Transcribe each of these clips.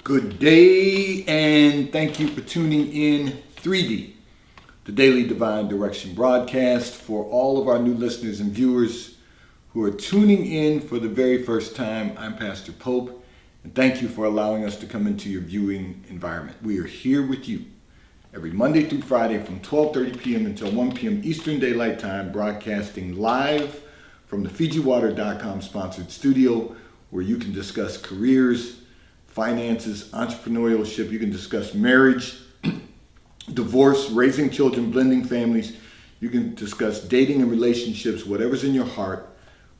Good day, and thank you for tuning in 3D, the Daily Divine Direction broadcast. For all of our new listeners and viewers who are tuning in for the very first time, I'm Pastor Pope, and thank you for allowing us to come into your viewing environment. We are here with you every Monday through Friday from 12:30 p.m. until 1 p.m. Eastern Daylight Time, broadcasting live from the FijiWater.com sponsored studio, where you can discuss careers, finances, entrepreneurship. You can discuss marriage, divorce, raising children, blending families. You can discuss dating and relationships, whatever's in your heart,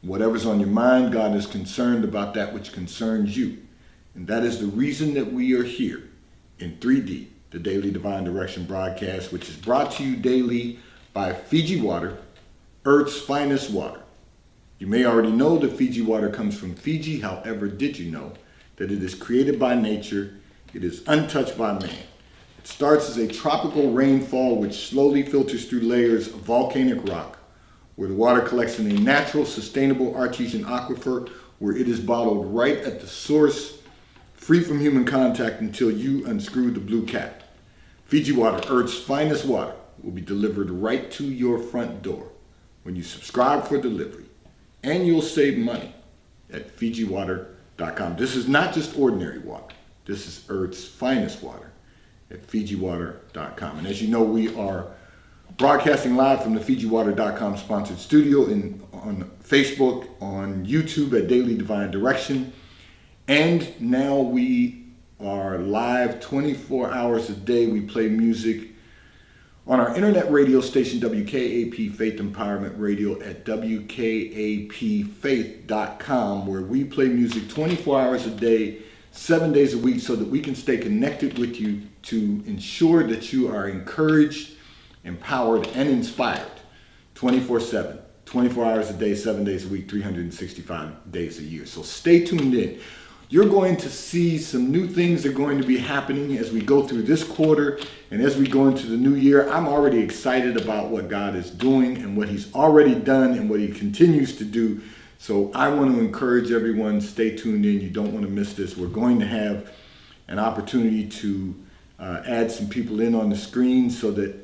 whatever's on your mind. God is concerned about that which concerns you. And that is the reason that we are here in 3D, the Daily Divine Direction broadcast, which is brought to you daily by Fiji Water, Earth's finest water. You may already know that Fiji water comes from Fiji. However, did you know that it is created by nature? It is untouched by man. It starts as a tropical rainfall which slowly filters through layers of volcanic rock, where the water collects in a natural, sustainable artesian aquifer, where it is bottled right at the source, free from human contact until you unscrew the blue cap. Fiji Water, Earth's finest water, will be delivered right to your front door when you subscribe for delivery. And you'll save money at FijiWater.com. This is not just ordinary water. This is Earth's finest water at FijiWater.com. And as you know, we are broadcasting live from the FijiWater.com sponsored studio on Facebook, on YouTube at Daily Divine Direction. And now we are live 24 hours a day. We play music on our internet radio station, WKAP Faith Empowerment Radio at WKAPfaith.com, where we play music 24 hours a day, 7 days a week, so that we can stay connected with you to ensure that you are encouraged, empowered, and inspired 24/7, 24 hours a day, 7 days a week, 365 days a year. So stay tuned in. You're going to see some new things that are going to be happening as we go through this quarter and as we go into the new year. I'm already excited about what God is doing and what he's already done and what he continues to do. So I want to encourage everyone, stay tuned in. You don't want to miss this. We're going to have an opportunity to add some people in on the screen so that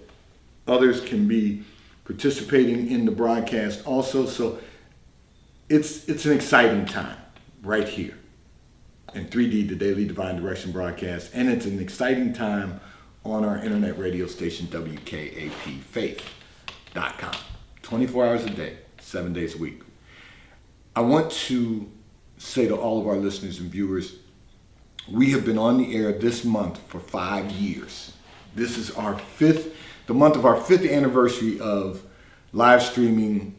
others can be participating in the broadcast also. So it's an exciting time right here in 3D, the Daily Divine Direction broadcast, and it's an exciting time on our internet radio station, WKAPfaith.com. 24 hours a day, 7 days a week. I want to say to all of our listeners and viewers, we have been on the air this month for 5 years. This is the month of our fifth anniversary of live streaming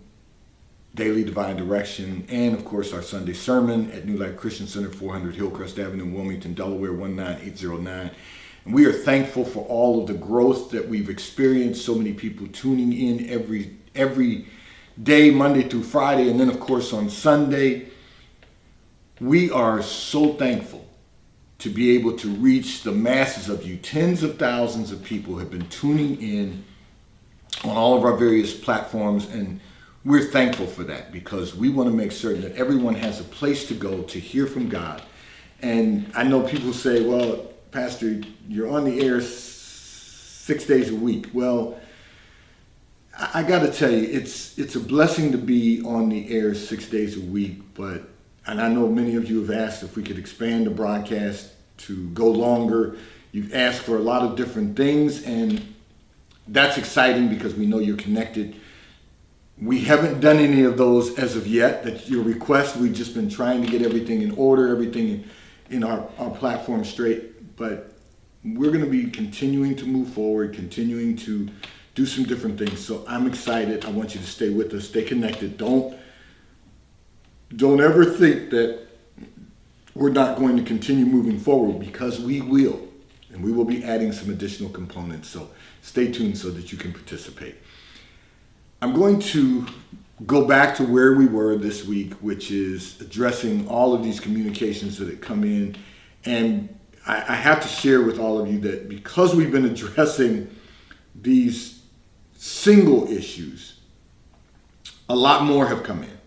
Daily Divine Direction, and of course our Sunday sermon at New Life Christian Center, 400 Hillcrest Avenue, Wilmington, Delaware, 19809. And we are thankful for all of the growth that we've experienced. So many people tuning in every day, Monday through Friday, and then of course on Sunday. We are so thankful to be able to reach the masses of you. Tens of thousands of people have been tuning in on all of our various platforms, and we're thankful for that because we want to make certain that everyone has a place to go to hear from God. And I know people say, well, Pastor, you're on the air 6 days a week. Well, I got to tell you, it's a blessing to be on the air 6 days a week. And I know many of you have asked if we could expand the broadcast to go longer. You've asked for a lot of different things, and that's exciting because we know you're connected. We haven't done any of those as of yet. That's your request. We've just been trying to get everything in order, everything in our platform straight. But we're going to be continuing to move forward, continuing to do some different things. So I'm excited. I want you to stay with us, stay connected. Don't ever think that we're not going to continue moving forward, because we will. And we will be adding some additional components. So stay tuned so that you can participate. I'm going to go back to where we were this week, which is addressing all of these communications that have come in. And I have to share with all of you that because we've been addressing these single issues, a lot more have come in.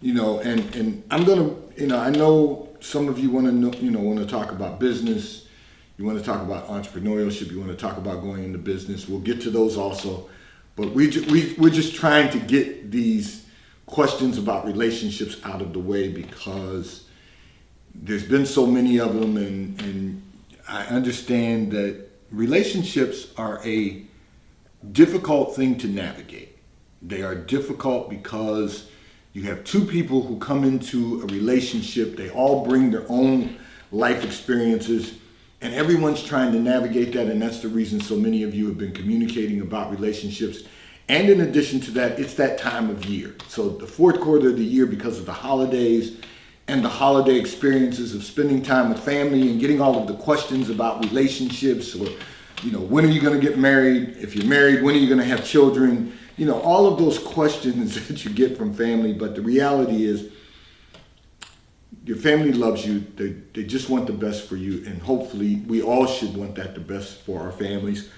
And I'm going to, I know some of you want to know, want to talk about business. You want to talk about entrepreneurship. You want to talk about going into business. We'll get to those also. But we're just trying to get these questions about relationships out of the way because there's been so many of them, and I understand that relationships are a difficult thing to navigate. They are difficult because you have two people who come into a relationship. They all bring their own life experiences, and everyone's trying to navigate that, and that's the reason so many of you have been communicating about relationships. And in addition to that, it's that time of year. So the fourth quarter of the year, because of the holidays and the holiday experiences of spending time with family and getting all of the questions about relationships, or, when are you going to get married? If you're married, when are you going to have children? All of those questions that you get from family. But the reality is, your family loves you. They just want the best for you. And hopefully we all should want that the best for our families.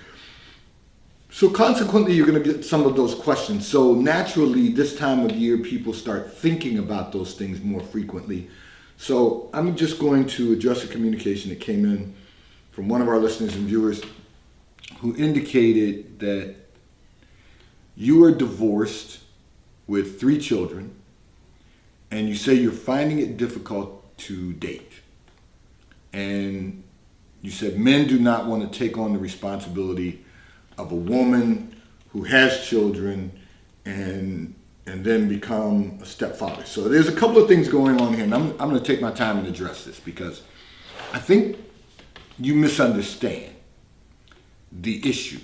So consequently, you're going to get some of those questions. So naturally, this time of year, people start thinking about those things more frequently. So I'm just going to address a communication that came in from one of our listeners and viewers who indicated that you are divorced with 3 children, and you say you're finding it difficult to date. And you said men do not want to take on the responsibility of a woman who has children and then become a stepfather. So there's a couple of things going on here, and I'm going to take my time and address this because I think you misunderstand the issue.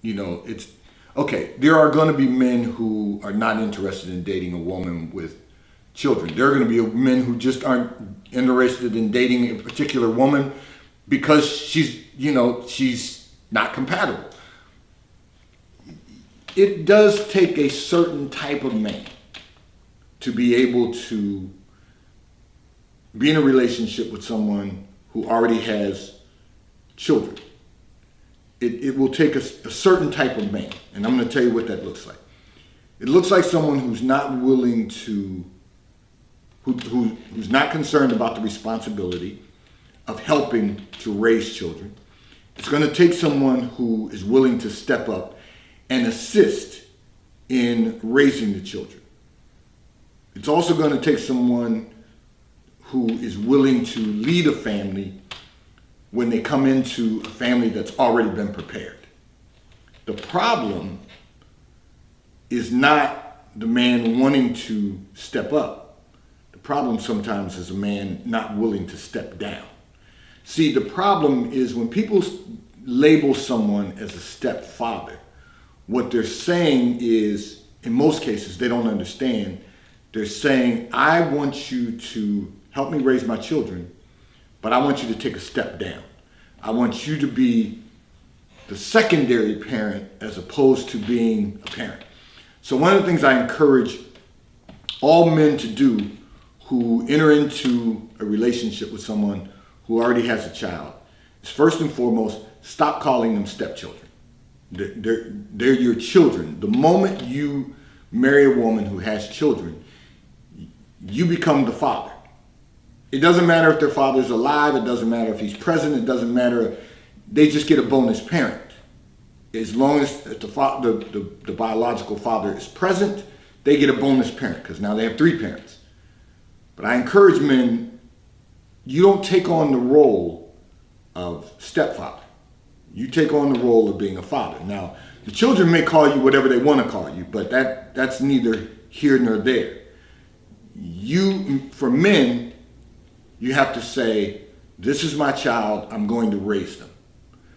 It's okay. There are going to be men who are not interested in dating a woman with children. There are going to be men who just aren't interested in dating a particular woman because she's not compatible. It does take a certain type of man to be able to be in a relationship with someone who already has children. It will take a certain type of man, and I'm going to tell you what that looks like. It looks like someone who's not willing to, who's not concerned about the responsibility of helping to raise children. It's going to take someone who is willing to step up and assist in raising the children. It's also going to take someone who is willing to lead a family when they come into a family that's already been prepared. The problem is not the man wanting to step up. The problem sometimes is a man not willing to step down. See, the problem is when people label someone as a stepfather, what they're saying is, in most cases, they don't understand. They're saying, I want you to help me raise my children, but I want you to take a step down. I want you to be the secondary parent as opposed to being a parent. So one of the things I encourage all men to do who enter into a relationship with someone who already has a child is, first and foremost, stop calling them stepchildren. They're your children. The moment you marry a woman who has children, you become the father. It doesn't matter if their father's alive. It doesn't matter if he's present. It doesn't matter. They just get a bonus parent. As long as the biological father is present, they get a bonus parent because now they have 3 parents. But I encourage men, you don't take on the role of stepfather. You take on the role of being a father. Now, the children may call you whatever they want to call you, but that's neither here nor there. For men, you have to say, this is my child, I'm going to raise them.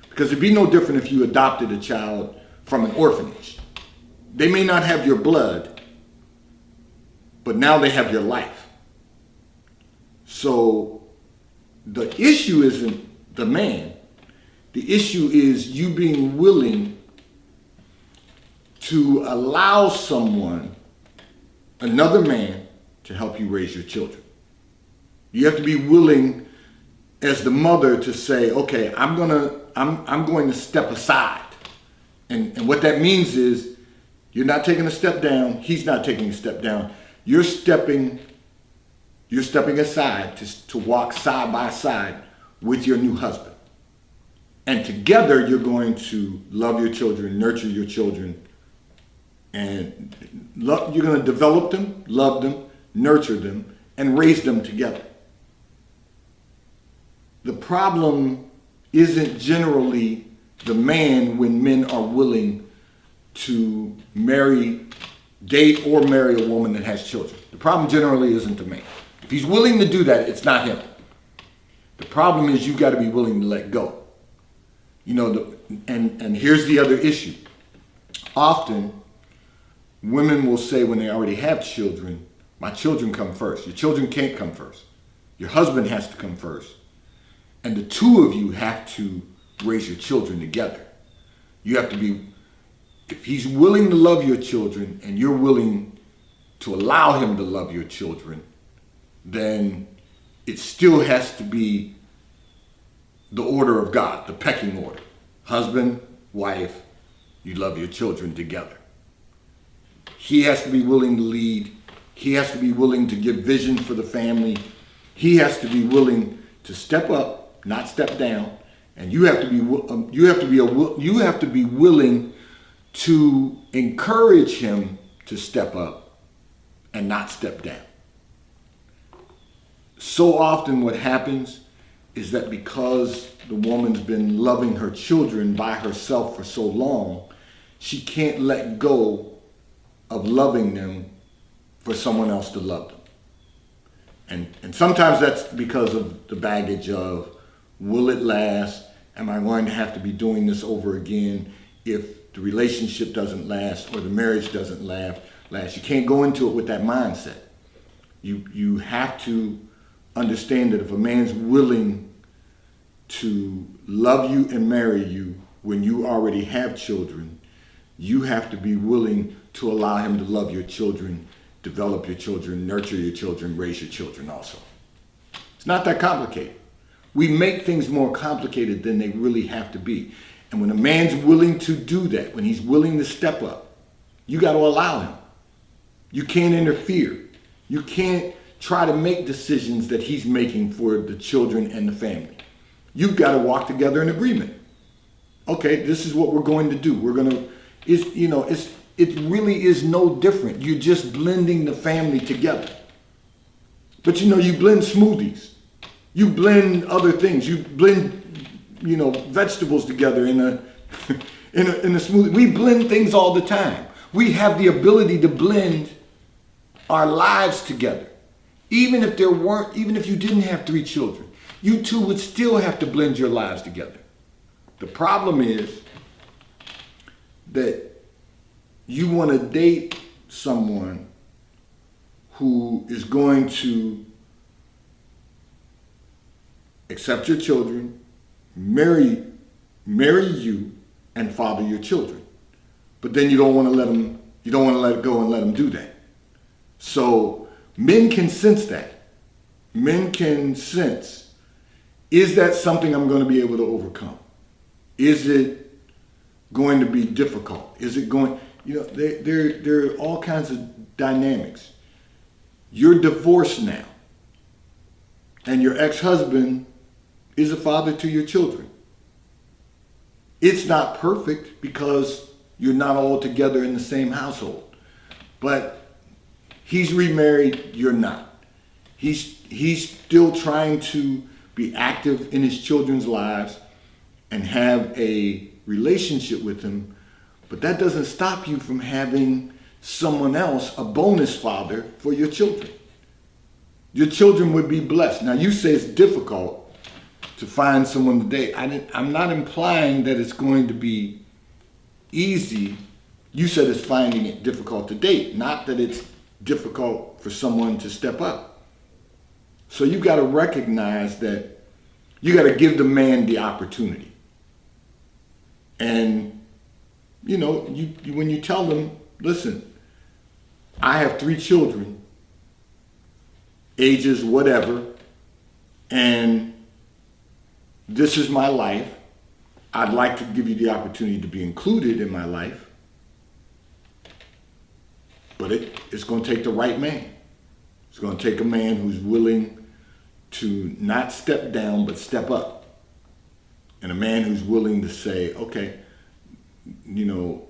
Because it'd be no different if you adopted a child from an orphanage. They may not have your blood, but now they have your life. So the issue isn't the man. The issue is you being willing to allow someone, another man, to help you raise your children. You have to be willing as the mother to say, okay, I'm going to step aside. And what that means is you're not taking a step down, he's not taking a step down. You're You're stepping aside to walk side by side with your new husband. And together you're going to love your children, nurture your children, and you're going to develop them, love them, nurture them, and raise them together. The problem isn't generally the man when men are willing to date or marry a woman that has children. The problem generally isn't the man. If he's willing to do that, it's not him. The problem is you've got to be willing to let go. And here's the other issue. Often, women will say when they already have children, my children come first. Your children can't come first. Your husband has to come first. And the two of you have to raise your children together. You have to be, if he's willing to love your children and you're willing to allow him to love your children, then it still has to be the order of God, the pecking order. Husband, wife, you love your children together. He has to be willing to lead. He has to be willing to give vision for the family. He has to be willing to step up, not step down. And you have to be willing to encourage him to step up and not step down. So often what happens is that because the woman's been loving her children by herself for so long, she can't let go of loving them for someone else to love them. And sometimes that's because of the baggage of, will it last? Am I going to have to be doing this over again if the relationship doesn't last or the marriage doesn't last? You can't go into it with that mindset. You have to understand that if a man's willing to love you and marry you when you already have children, you have to be willing to allow him to love your children, develop your children, nurture your children, raise your children also. It's not that complicated. We make things more complicated than they really have to be. And when a man's willing to do that, when he's willing to step up, you got to allow him. You can't interfere. You can't try to make decisions that he's making for the children and the family. You've got to walk together in agreement. Okay, this is what we're going to do. It really is no different. You're just blending the family together. But you blend smoothies. You blend other things. You blend, vegetables together in a smoothie. We blend things all the time. We have the ability to blend our lives together. Even if you didn't have 3 children, you two would still have to blend your lives together. The problem is that you want to date someone who is going to accept your children, marry you, and father your children. But then you don't want to let go and let them do that. So men can sense that. Men can sense, is that something I'm going to be able to overcome? Is it going to be difficult? Is it going, there are all kinds of dynamics. You're divorced now, and your ex-husband is a father to your children. It's not perfect because you're not all together in the same household, but he's remarried, you're not. He's still trying to be active in his children's lives and have a relationship with them, but that doesn't stop you from having someone else, a bonus father for your children. Your children would be blessed. Now you say it's difficult to find someone to date. I'm not implying that it's going to be easy. You said it's finding it difficult to date, not that it's difficult for someone to step up. So you got to recognize that you got to give the man the opportunity. And, when you tell them, listen, I have 3 children, ages whatever, and this is my life. I'd like to give you the opportunity to be included in my life, but it's going to take the right man. It's going to take a man who's willing to not step down, but step up. And a man who's willing to say, okay, you know,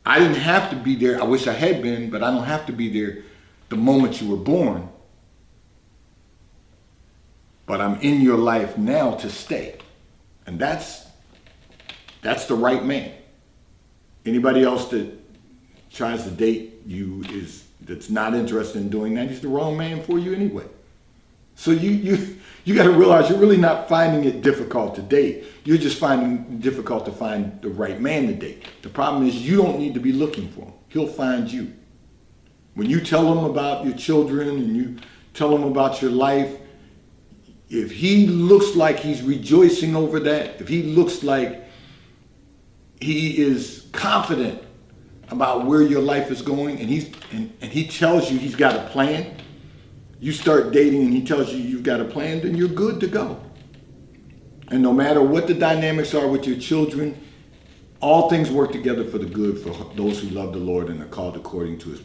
I didn't have to be there. I wish I had been, but I don't have to be there the moment you were born. But I'm in your life now to stay. And that's the right man. Anybody else that tries to date you that's not interested in doing that, he's the wrong man for you anyway. So you got to realize you're really not finding it difficult to date. You're just finding it difficult to find the right man to date. The problem is you don't need to be looking for him. He'll find you. When you tell him about your children and you tell him about your life, if he looks like he's rejoicing over that, if he looks like he is confident about where your life is going, and he tells you he's got a plan, you start dating and he tells you you've got a plan, then you're good to go. And no matter what the dynamics are with your children, all things work together for the good for those who love the Lord and are called according to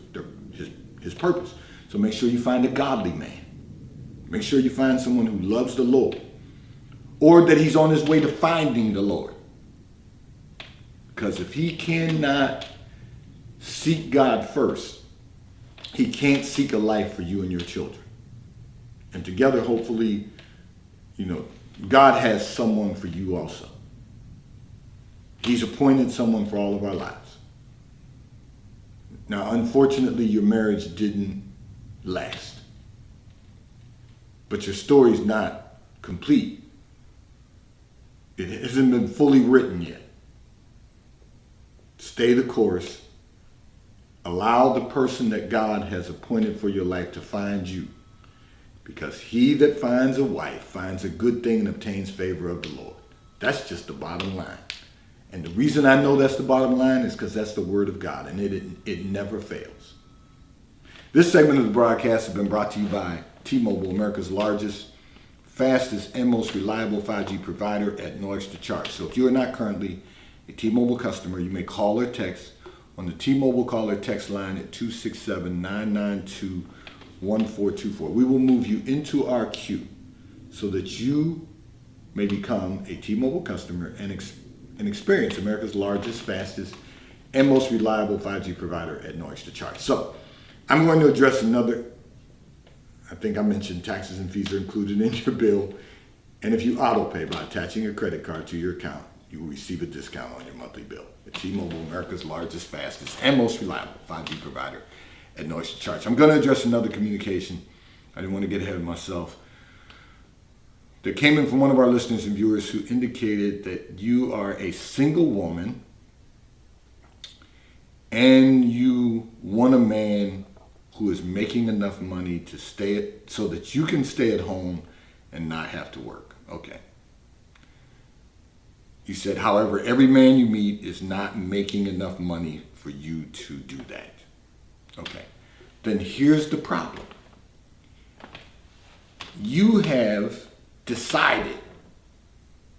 his purpose. So make sure you find a godly man. Make sure you find someone who loves the Lord, or that he's on his way to finding the Lord. Because if he cannot seek God first, he can't seek a life for you and your children. And together, hopefully, you know, God has someone for you also. He's appointed someone for all of our lives. Now, unfortunately, your marriage didn't last. But your story's not complete. It hasn't been fully written yet. Stay the course. Allow the person that God has appointed for your life to find you. Because he that finds a wife finds a good thing and obtains favor of the Lord. That's just the bottom line. And the reason I know that's the bottom line is because that's the word of God, and it never fails. This segment of the broadcast has been brought to you by T-Mobile, America's largest, fastest, and most reliable 5G provider at no extra charge. So if you are not currently a T-Mobile customer, you may call or text on the T-Mobile call or text line at 267-992-1424. We will move you into our queue so that you may become a T-Mobile customer and experience America's largest, fastest, and most reliable 5G provider at no extra charge. So I'm going to address another. I think I mentioned taxes and fees are included in your bill. And if you auto pay by attaching a credit card to your account, you will receive a discount on your monthly bill. At T-Mobile, America's largest, fastest, and most reliable 5G provider at no extra charge. I'm going to address another communication. I didn't want to get ahead of myself. That came in from one of our listeners and viewers who indicated that you are a single woman and you want a man who is making enough money to so that you can stay at home and not have to work. Okay. He said, however, every man you meet is not making enough money for you to do that. Okay. Then here's the problem. You have decided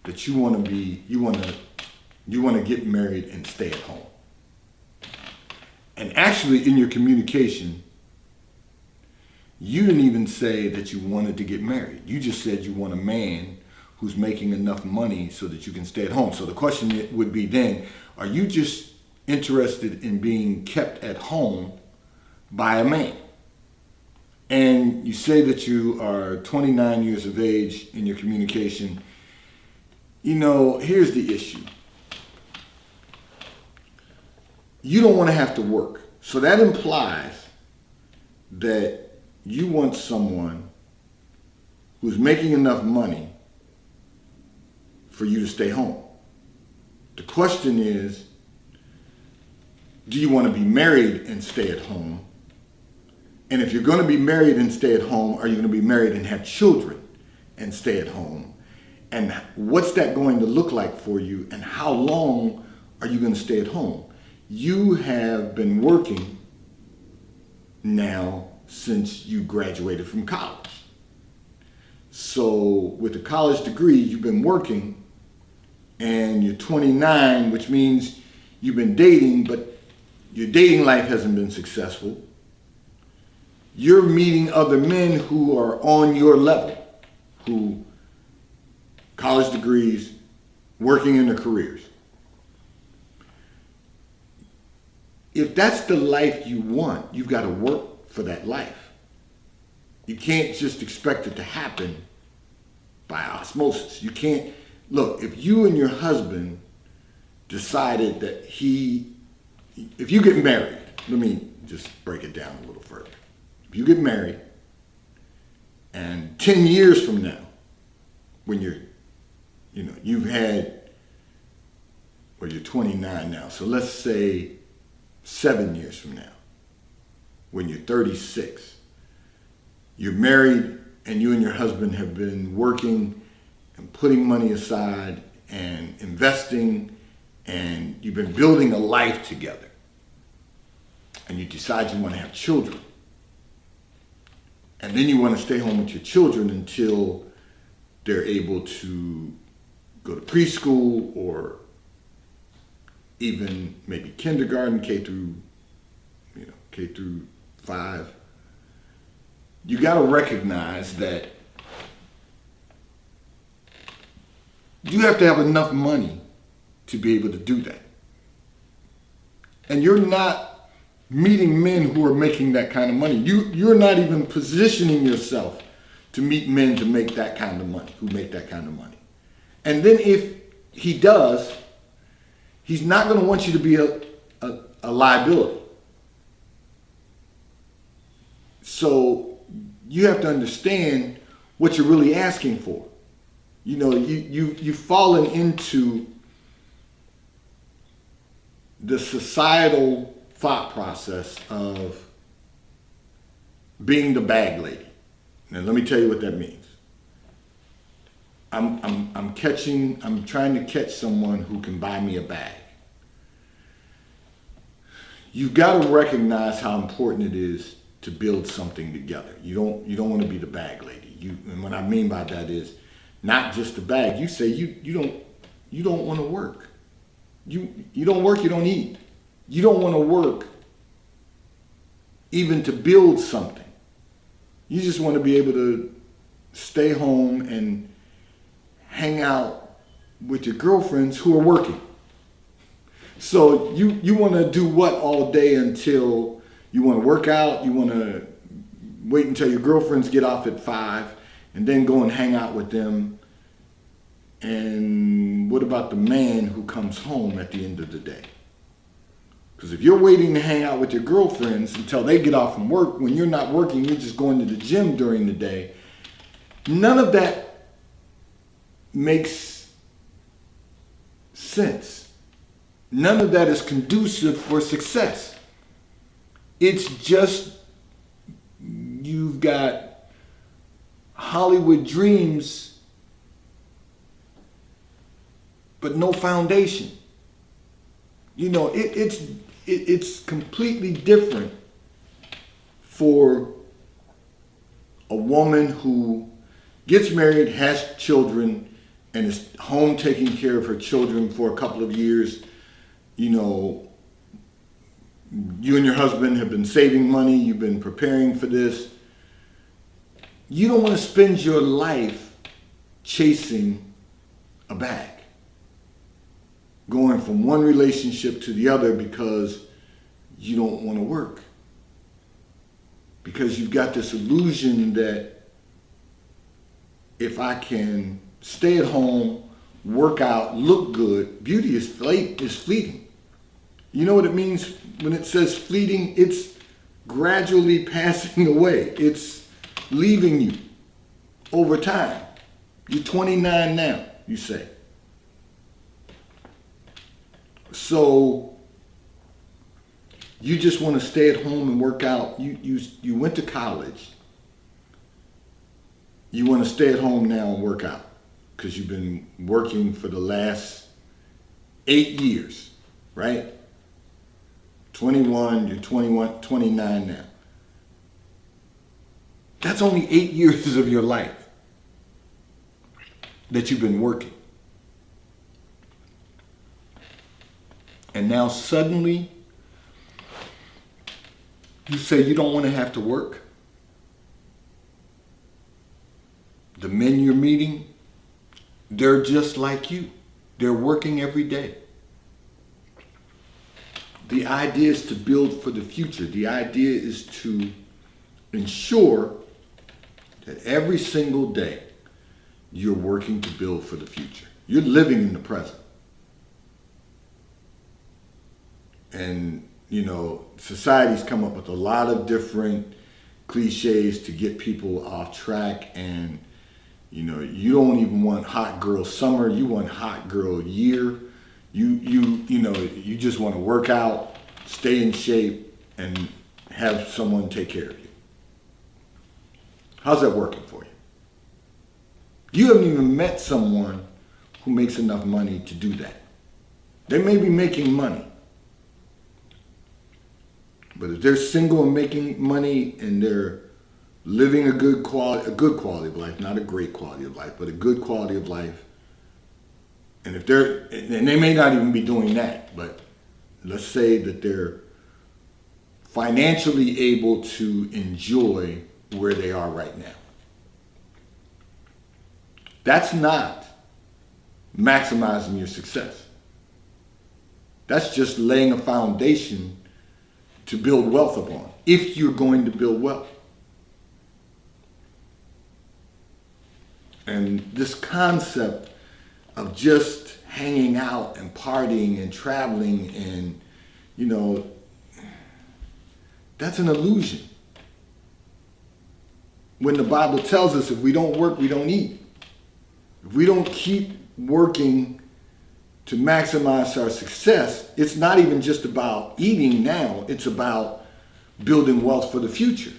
that you want to get married and stay at home. And actually in your communication, you didn't even say that you wanted to get married. You just said you want a man who's making enough money so that you can stay at home. So the question would be then, are you just interested in being kept at home by a man? And you say that you are 29 years of age in your communication. You know, here's the issue. You don't want to have to work. So that implies that you want someone who's making enough money for you to stay home. The question is, do you want to be married and stay at home? And if you're going to be married and stay at home, are you going to be married and have children and stay at home? And what's that going to look like for you? And how long are you going to stay at home? You have been working now since you graduated from college. So with a college degree, you've been working and you're 29, which means you've been dating, but your dating life hasn't been successful. you're meeting other men who are on your level, who college degrees, working in their careers. If that's the life you want, you've got to work for that life. You can't just expect it to happen by osmosis. You can't, look, if you and your husband decided that if you get married, let me just break it down a little further. If you get married and 10 years from now, when you've had, well, you're 29 now, so let's say 7 years from now, when you're 36, you're married and you and your husband have been working and putting money aside and investing, and you've been building a life together, and you decide you want to have children. And then you want to stay home with your children until they're able to go to preschool or even maybe kindergarten, K through 5. You got to recognize that you have to have enough money to be able to do that. And you're not meeting men who are making that kind of money. You're not even positioning yourself to meet men to make that kind of money, who make that kind of money. And then if he does, he's not going to want you to be a liability. So you have to understand what you're really asking for. You've fallen into the societal thought process of being the bag lady. Now let me tell you what that means. I'm trying to catch someone who can buy me a bag. You've got to recognize how important it is to build something together. You don't want to be the bag lady. And what I mean by that is not just the bag. You say you don't want to work. You don't work, you don't eat. You don't want to work even to build something. You just want to be able to stay home and hang out with your girlfriends who are working. So you want to do what all day until you want to work out, you want to wait until your girlfriends get off at 5 and then go and hang out with them. And what about the man who comes home at the end of the day? Because if you're waiting to hang out with your girlfriends until they get off from work, when you're not working, you're just going to the gym during the day, none of that makes sense. None of that is conducive for success. It's just you've got Hollywood dreams, but no foundation. It's completely different for a woman who gets married, has children, and is home taking care of her children for a couple of years. You and your husband have been saving money, you've been preparing for this. You don't want to spend your life chasing a bag, going from one relationship to the other because you don't want to work. Because you've got this illusion that if I can stay at home, work out, look good, beauty is fleeting. You know what it means when it says fleeting? It's gradually passing away. It's leaving you over time. You're 29 now, you say. So you just want to stay at home and work out. You went to college. You want to stay at home now and work out because you've been working for the last 8 years, right? 21, you're 29 now. That's only 8 years of your life that you've been working. And now suddenly you say you don't want to have to work. they're just like you. They're working every day. The idea is to build for the future. The idea is to ensure that every single day you're working to build for the future. You're living in the present. And, society's come up with a lot of different cliches to get people off track. And, you don't even want hot girl summer. You want hot girl year. You just want to work out, stay in shape, and have someone take care of you. How's that working for you? You haven't even met someone who makes enough money to do that. They may be making money, but if they're single and making money and they're living a good quality of life, not a great quality of life, but a good quality of life, and they may not even be doing that, but let's say that they're financially able to enjoy where they are right now. That's not maximizing your success. That's just laying a foundation to build wealth upon, if you're going to build wealth. And this concept of just hanging out and partying and traveling and, that's an illusion. When the Bible tells us if we don't work, we don't eat. If we don't keep working to maximize our success, it's not even just about eating now, it's about building wealth for the future.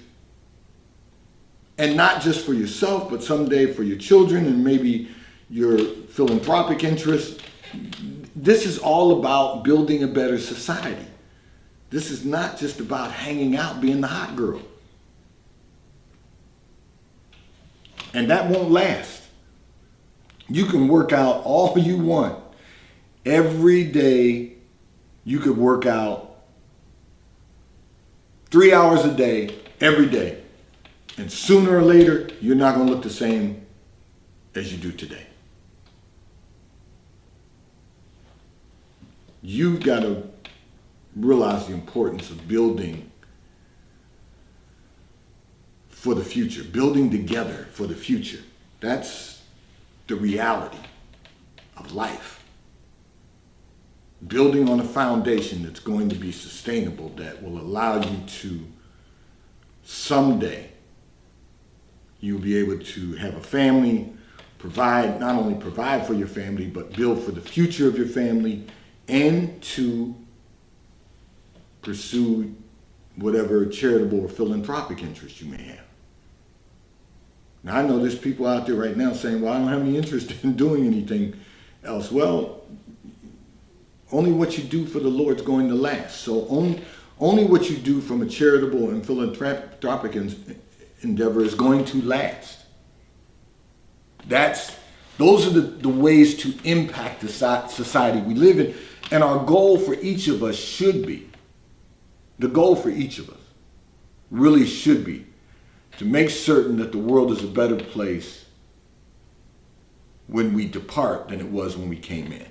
And not just for yourself, but someday for your children and maybe your philanthropic interests. This is all about building a better society. This is not just about hanging out, being the hot girl. And that won't last. You can work out all you want. Every day you could work out 3 hours a day, every day. And sooner or later, you're not going to look the same as you do today. You've got to realize the importance of building for the future, building together for the future. That's the reality of life. Building on a foundation that's going to be sustainable, that will allow you to someday you'll be able to have a family, not only provide for your family, but build for the future of your family, and to pursue whatever charitable or philanthropic interest you may have. Now, I know there's people out there right now saying, well, I don't have any interest in doing anything else. Well, only what you do for the Lord's going to last. So only what you do from a charitable and philanthropic endeavor is going to last. Those are the ways to impact the society we live in. And our goal for each of us should be, the goal for each of us really should be to make certain that the world is a better place when we depart than it was when we came in.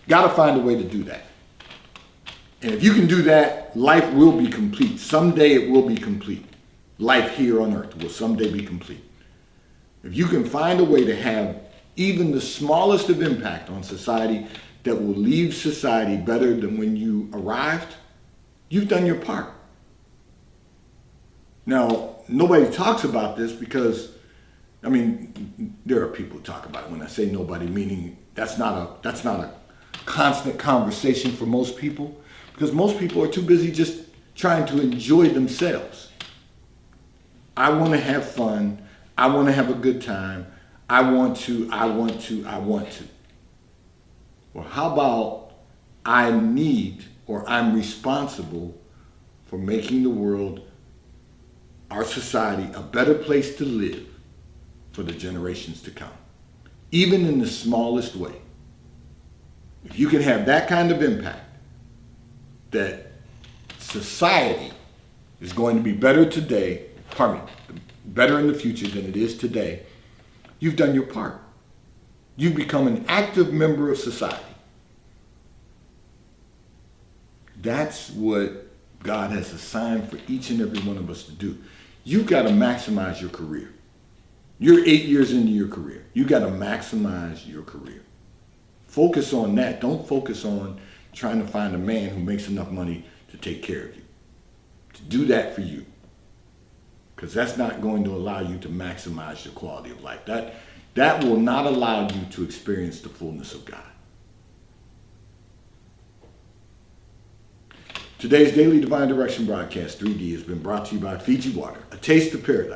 Got to find a way to do that. And if you can do that, life will be complete. Someday it will be complete. Life here on earth will someday be complete. If you can find a way to have even the smallest of impact on society that will leave society better than when you arrived, you've done your part. Now, nobody talks about this because, there are people who talk about it. When I say nobody, meaning that's not a constant conversation for most people, because most people are too busy just trying to enjoy themselves. I want to have fun. I want to have a good time. I want to. Well, how about I'm responsible for making the world, our society, a better place to live for the generations to come, even in the smallest way. If you can have that kind of impact, that society is going to be better today, better in the future than it is today, you've done your part. You've become an active member of society. That's what God has assigned for each and every one of us to do. You've got to maximize your career. You're 8 years into your career. You've got to maximize your career. Focus on that. Don't focus on trying to find a man who makes enough money to take care of you. To do that for you. Because that's not going to allow you to maximize your quality of life. That will not allow you to experience the fullness of God. Today's Daily Divine Direction broadcast 3D has been brought to you by Fiji Water, a taste of paradise.